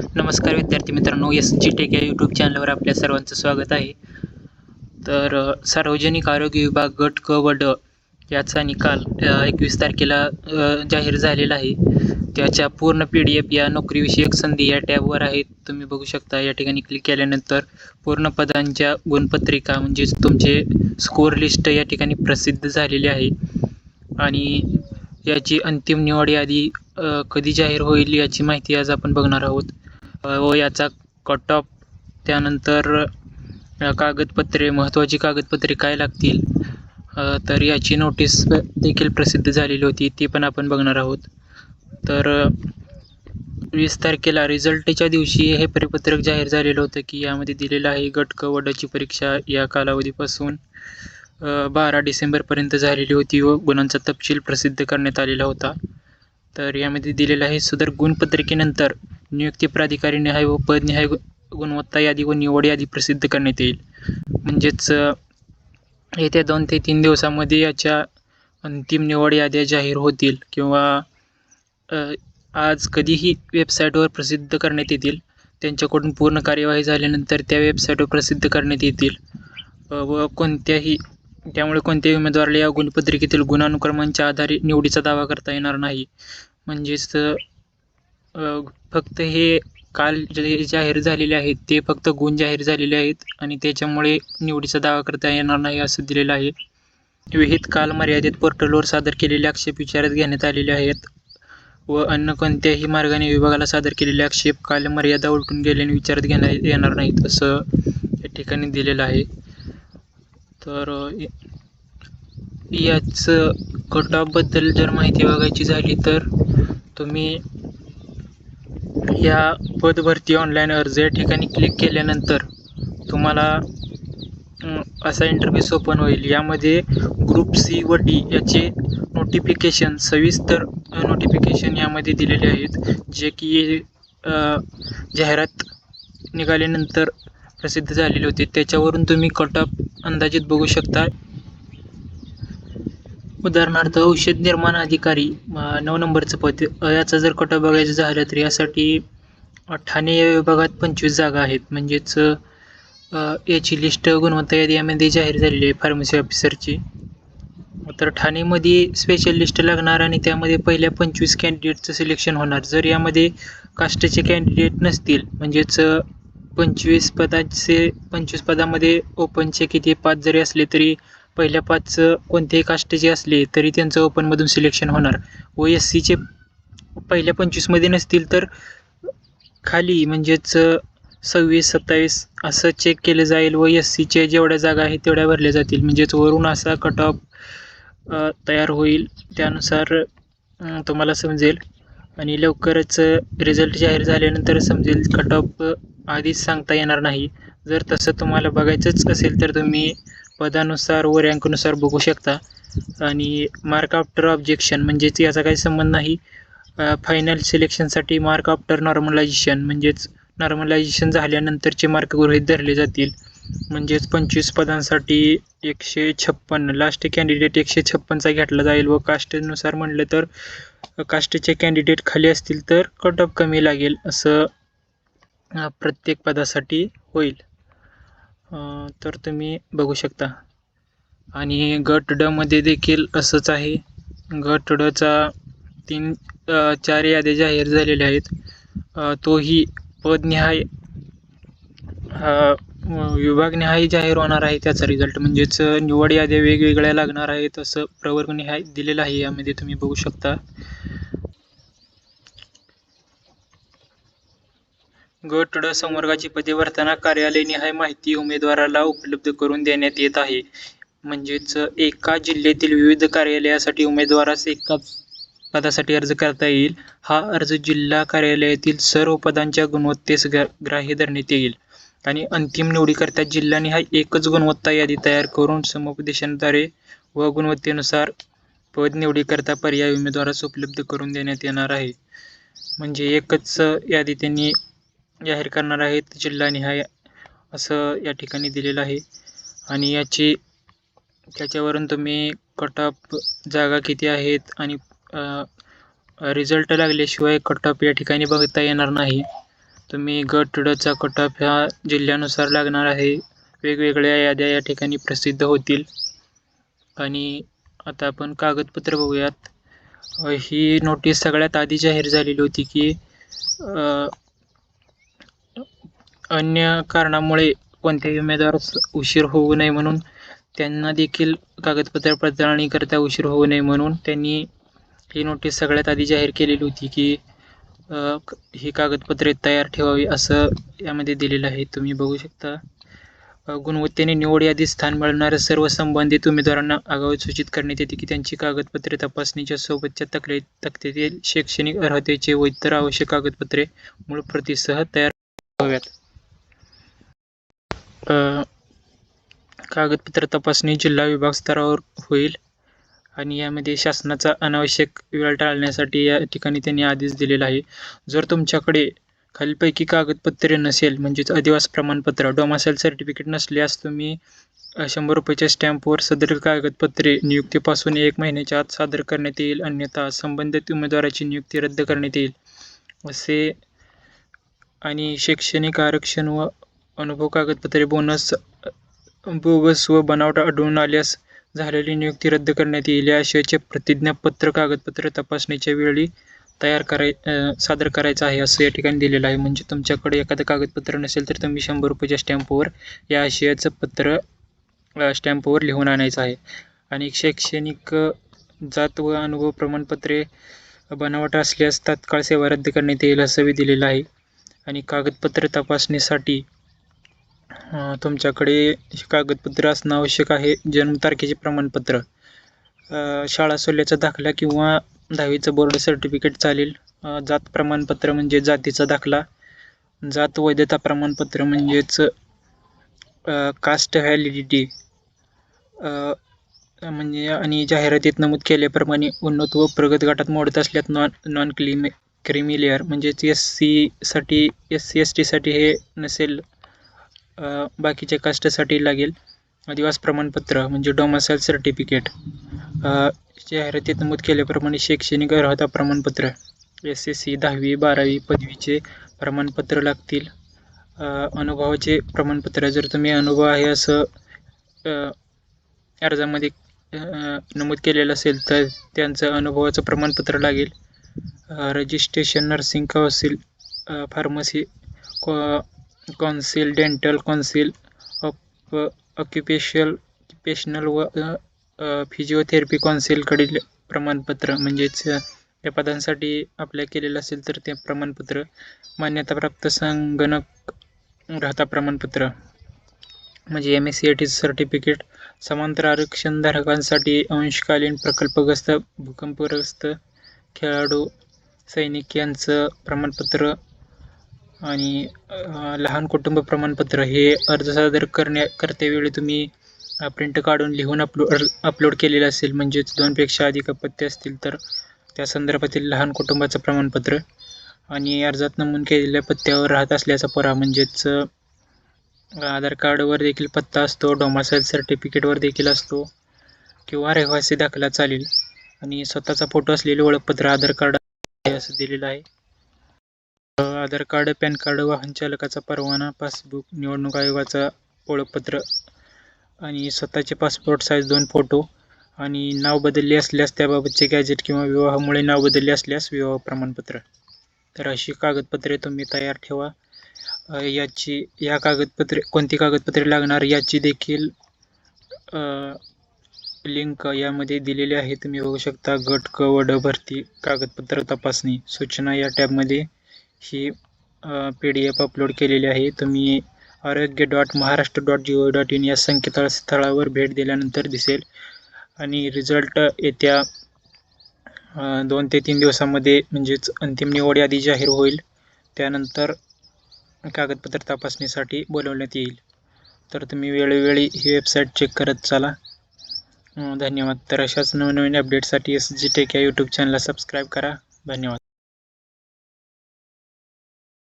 नमस्कार विद्यार्थी मित्रांनो, एस जी टेक या यूट्यूब चॅनलवर आपल्या सर्वांचं स्वागत आहे. तर सार्वजनिक आरोग्य विभाग गट क व ड याचा निकाल 21 तारखेला जाहीर झालेला आहे. त्याच्या पूर्ण PDF या नोकरीविषयक संधी या टॅबवर आहेत. तुम्ही बघू शकता. या ठिकाणी क्लिक केल्यानंतर पूर्ण पदांच्या गुणपत्रिका म्हणजेच तुमचे स्कोर लिस्ट या ठिकाणी प्रसिद्ध झालेली आहे आणि याची अंतिम निवड यादी कधी जाहीर होईल याची माहिती आज आपण बघणार आहोत. व याचा कट ऑफ, त्यानंतर कागदपत्रे, महत्त्वाची कागदपत्रे काय लागतील, तर याची नोटीस देखील प्रसिद्ध झालेली होती, ती पण आपण बघणार आहोत. तर 20 तारखेला रिझल्टच्या दिवशी हे परिपत्रक जाहीर झालेलं होतं की यामध्ये दिलेलं आहे गट क व डची परीक्षा या कालावधीपासून 12 डिसेंबरपर्यंत झालेली होती व गुणांचा तपशील प्रसिद्ध करण्यात आलेला होता. तर यामध्ये दिलेलं आहे सदर गुणपत्रिकेनंतर नियुक्ती प्राधिकारी निहाय व पदनिहाय गुणवत्ता यादी व निवड यादी प्रसिद्ध करण्यात येईल. म्हणजेच येत्या 2 ते 3 दिवसामध्ये याच्या अंतिम निवड याद्या जाहीर होतील किंवा आज कधीही वेबसाईटवर प्रसिद्ध करण्यात येतील. त्यांच्याकडून पूर्ण कार्यवाही झाल्यानंतर त्या वेबसाईटवर प्रसिद्ध करण्यात येतील व त्यामुळे कोणत्याही उमेदवाराला या गुणपत्रिकेतील गुणानुक्रमांच्या आधारे निवडीचा दावा करता येणार नाही. म्हणजेच फक्त हे काल जे जाहीर झालेले आहेत ते फक्त गुण जाहीर झालेले आहेत आणि त्याच्यामुळे निवडीचा दावा करता येणार नाही असं दिलेलं आहे. विहित कालमर्यादेत पोर्टलवर सादर केलेले आक्षेप विचारात घेण्यात आलेले आहेत व अन्य कोणत्याही मार्गाने विभागाला सादर केलेले आक्षेप कालमर्यादा उलटून गेल्याने विचारात घेण्यात येणार नाहीत असं या ठिकाणी दिलेलं आहे. तर याचं कट ऑफबद्दल जर माहिती बघायची झाली तर तुम्ही या पदभरती ऑनलाईन अर्ज या ठिकाणी क्लिक केल्यानंतर तुम्हाला असा इंटरफेस ओपन होईल. यामध्ये ग्रुप C व D याचे नोटिफिकेशन, सविस्तर नोटिफिकेशन यामध्ये दिलेले आहेत, जे की जाहिरात निघाल्यानंतर प्रसिद्ध झालेले होते. त्याच्यावरून तुम्ही कट ऑफ अंदाजित बघू शकता. उदाहरणार्थ औषध निर्माण अधिकारी 9 नंबरचं पद, याचा जर कट ऑफ बघायचं झालं तर यासाठी ठाणे या विभागात 25 जागा आहेत. म्हणजेच याची लिस्ट गुणवत्ता यादी यामध्ये जाहीर झालेली आहे फार्मसी ऑफिसरची. तर ठाणेमध्ये स्पेशल लिस्ट लागणार आणि त्यामध्ये पहिल्या 25 कॅन्डिडेटचं सिलेक्शन होणार. जर यामध्ये कास्टचे कॅन्डिडेट नसतील, म्हणजेच 25 पदामध्ये ओपनचे किती 5 जरी असले तरी पहिल्या 5 कोणत्याही कास्टचे असले तरी त्यांचं ओपनमधून सिलेक्शन होणार व SCचे पहिल्या 25मध्ये नसतील तर खाली म्हणजेच 26-27 असं चेक केलं जाईल व SCचे जेवढ्या जागा आहेत तेवढ्या भरल्या जातील. म्हणजेच वरून असा कट ऑफ तयार होईल. त्यानुसार तुम्हाला समजेल आणि लवकरच रिझल्ट जाहीर झाल्यानंतर समजेल. कट ऑफ आधीच सांगता येणार नाही. जर तसं तुम्हाला बघायचंच असेल तर तुम्ही पदानुसार व रँकनुसार बघू शकता. आणि मार्क आफ्टर ऑब्जेक्शन म्हणजेच याचा काही संबंध नाही. फायनल सिलेक्शनसाठी मार्क आफ्टर नॉर्मलायझेशन, म्हणजेच नॉर्मलायझेशन झाल्यानंतरचे मार्क गृहीत धरले जातील. म्हणजेच 25 पदांसाठी 156, लास्ट कॅन्डिडेट 156चा घेतला जाईल व कास्टनुसार म्हटलं तर कास्टचे कॅन्डिडेट खाली असतील तर कट ऑफ कमी लागेल असं प्रत्येक पदासाठी होईल. तर तुम्ही बघू शकता. आणि गट ड मध्ये देखील असंच आहे. गट डचा 4 याद्या जाहीर झालेल्या आहेत. तोही पदनिहाय विभागनिहाय जाहीर होणार आहे त्याचा रिझल्ट. म्हणजेच निवड याद्या वेगवेगळ्या लागणार आहेत असं प्रवर्गनिहाय दिलेलं आहे. यामध्ये तुम्ही बघू शकता. गट ड संवर्गाची पदे भरताना कार्यालयनिहाय माहिती उमेदवाराला उपलब्ध करून देण्यात येत आहे. म्हणजेच एका जिल्ह्यातील विविध कार्यालयासाठी उमेदवारास एकाच पदासाठी अर्ज करता येईल. हा अर्ज जिल्हा कार्यालयातील सर्व पदांच्या गुणवत्तेस ग्राह्य धरण्यात येईल आणि अंतिम निवडीकरता जिल्हानिहाय एकच गुणवत्ता यादी तयार करून समुपदेशनाद्वारे व गुणवत्तेनुसार पद निवडीकरता पर्याय उमेदवारास उपलब्ध करून देण्यात येणार आहे. म्हणजे एकच यादी त्यांनी जाहीर करणार आहेत जिल्हानिहाय असं या ठिकाणी दिलेलं आहे. आणि त्याच्यावरून तुम्ही कट ऑफ, जागा किती आहेत आणि रिझल्ट लागल्याशिवाय कट ऑफ या ठिकाणी बघता येणार नाही. तुम्ही गट ड चा कट-ऑफ ह्या जिल्ह्यानुसार लागणार आहे. वेगवेगळ्या याद्या या ठिकाणी प्रसिद्ध होतील. आणि आता आपण कागदपत्र बघूयात. ही नोटीस सगळ्यात आधी जाहीर झालेली होती की अन्य कारणामुळे कोणत्याही उमेदवारास उशीर होऊ नये म्हणून त्यांना देखील कागदपत्र पडताळणीकरता उशीर होऊ नये म्हणून त्यांनी ही नोटीस सगळ्यात आधी जाहीर केलेली होती की ही कागदपत्रे तयार ठेवावी असं यामध्ये दिलेलं आहे. तुम्ही बघू शकता. गुणवत्तेने निवड यादीत स्थान मिळणाऱ्या सर्व संबंधित उमेदवारांना आगाऊ सूचित करण्यात येते की त्यांची कागदपत्रे तपासणीच्या सोबतच्या तक्त्यातील शैक्षणिक अर्हतेचे व इतर आवश्यक कागदपत्रे मूळ प्रतीसह तयार व्हाव्यात. कागदपत्र तपासणी जिल्हा विभाग स्तरावर होईल आणि यामध्ये शासनाचा अनावश्यक वेळ टाळण्यासाठी या ठिकाणी त्यांनी आदेश दिलेला आहे. जर तुमच्याकडे खालीलपैकी कागदपत्रे नसेल म्हणजेच अधिवास प्रमाणपत्र, डोमासाईल सर्टिफिकेट नसल्यास तुम्ही 100 रुपयाच्या स्टॅम्पवर सदर कागदपत्रे नियुक्तीपासून 1 महिन्याच्या आत सादर करण्यात येईल, अन्यथा संबंधित उमेदवाराची नियुक्ती रद्द करण्यात येईल असे. आणि शैक्षणिक आरक्षण व अनुभव कागदपत्रे बोगस व बनावट आढळून आल्यास झालेली नियुक्ती रद्द करण्यात येईल. याशिवायचे प्रतिज्ञापत्र कागदपत्र तपासणीच्या वेळी सादर करायचं आहे असं या ठिकाणी दिलेलं आहे. म्हणजे तुमच्याकडे एखादं कागदपत्र नसेल तर तुम्ही 100 रुपयाच्या स्टॅम्पवर या आशयाचं पत्र स्टॅम्पवर लिहून आणायचं आहे. आणि शैक्षणिक जात व अनुभव प्रमाणपत्रे बनावट असल्यास तात्काळ सेवा रद्द करण्यात येईल असंही दिलेलं आहे. आणि कागदपत्र तपासणीसाठी तुमच्याकडे कागदपत्र असणं आवश्यक आहे. जन्मतारखेचे प्रमाणपत्र, शाळा सोडल्याचा दाखला किंवा 10वीचं बोर्ड सर्टिफिकेट चालेल. जात प्रमाणपत्र म्हणजे जातीचा दाखला, जात वैधता प्रमाणपत्र म्हणजेच कास्ट व्हॅलिडिटी म्हणजे. आणि जाहिरातीत नमूद केल्याप्रमाणे उन्नत व प्रगत गटात मोडत असल्यात नॉन क्रीमी लेअर म्हणजेच SC ST साठी हे नसेल, बाकीच्या कास्टसाठी लागेल. अधिवास प्रमाणपत्र म्हणजे डोमासाईल सर्टिफिकेट, जाहिरातीत नमूद केल्याप्रमाणे शैक्षणिक अर्हता प्रमाणपत्र SSC 10वी 12वी पदवीचे प्रमाणपत्र लागतील. अनुभवाचे प्रमाणपत्र, जर तुम्ही अनुभव आहे असं अर्जामध्ये नमूद केलेलं असेल तर त्यांचं अनुभवाचं प्रमाणपत्र लागेल. Registration, nursing council, pharmacy council, dental council, occupational व फिजिओथेरपी काउन्सिलकडील प्रमाणपत्र म्हणजेच या पदांसाठी अप्लाय केलेलं असेल तर ते प्रमाणपत्र. मान्यताप्राप्त संगणक अर्हता प्रमाणपत्र म्हणजे MSc सर्टिफिकेट. समांतर आरक्षण धारकांसाठी अंशकालीन प्रकल्पग्रस्त, भूकंपग्रस्त, खेळाडू, सैनिक यांचं प्रमाणपत्र. आणि लहान कुटुंब प्रमाणपत्र हे अर्ज सादर करतेवेळी तुम्ही प्रिंट काढून लिहून अपलोड केलेलं असेल, म्हणजेच 2 पेक्षा अधिक अपत्य असतील तर त्या संदर्भातील लहान कुटुंबाचं प्रमाणपत्र. आणि अर्जात नमूद केलेल्या पत्त्यावर राहत असल्याचा पुरावा म्हणजेच आधार कार्डवर देखील पत्ता असतो, डोमासाईल सर्टिफिकेटवर देखील असतो किंवा रहिवासी दाखला चालेल. आणि स्वतःचा फोटो असलेले ओळखपत्र आधार कार्ड असं दिलेलं आहे. आधार कार्ड, पॅन कार्ड, वाहन चालकाचा परवाना, पासबुक, निवडणूक आयोगाचा ओळखपत्र आणि स्वतःचे पासपोर्ट साईज 2 फोटो. आणि नाव बदलले असल्यास त्याबाबतचे गॅजेट किंवा विवाहामुळे नाव बदलले असल्यास विवाह प्रमाणपत्र. तर अशी कागदपत्रे तुम्ही तयार ठेवा. या कोणती कागदपत्रे लागणार याची देखील लिंक यामध्ये दिलेली आहे. तुम्ही बघू शकता. गट क व ड भरती कागदपत्र तपासणी सूचना या टॅबमध्ये ही PDF अपलोड केलेली आहे. तुम्ही आरोग्य.महाराष्ट्र.gov.in या संकेतस्थळावर भेट दिल्यानंतर दिसेल. आणि रिझल्ट येत्या 2 ते 3 दिवसामध्ये म्हणजेच अंतिम निवड यादी जाहीर होईल. त्यानंतर कागदपत्र तपासणीसाठी बोलवण्यात येईल. तर तुम्ही वेळोवेळी ही वेबसाईट चेक करत चाला. धन्यवाद. तर अशाच नवनवीन अपडेटसाठी SG टेक या यूट्यूब चॅनलला सबस्क्राईब करा. धन्यवाद.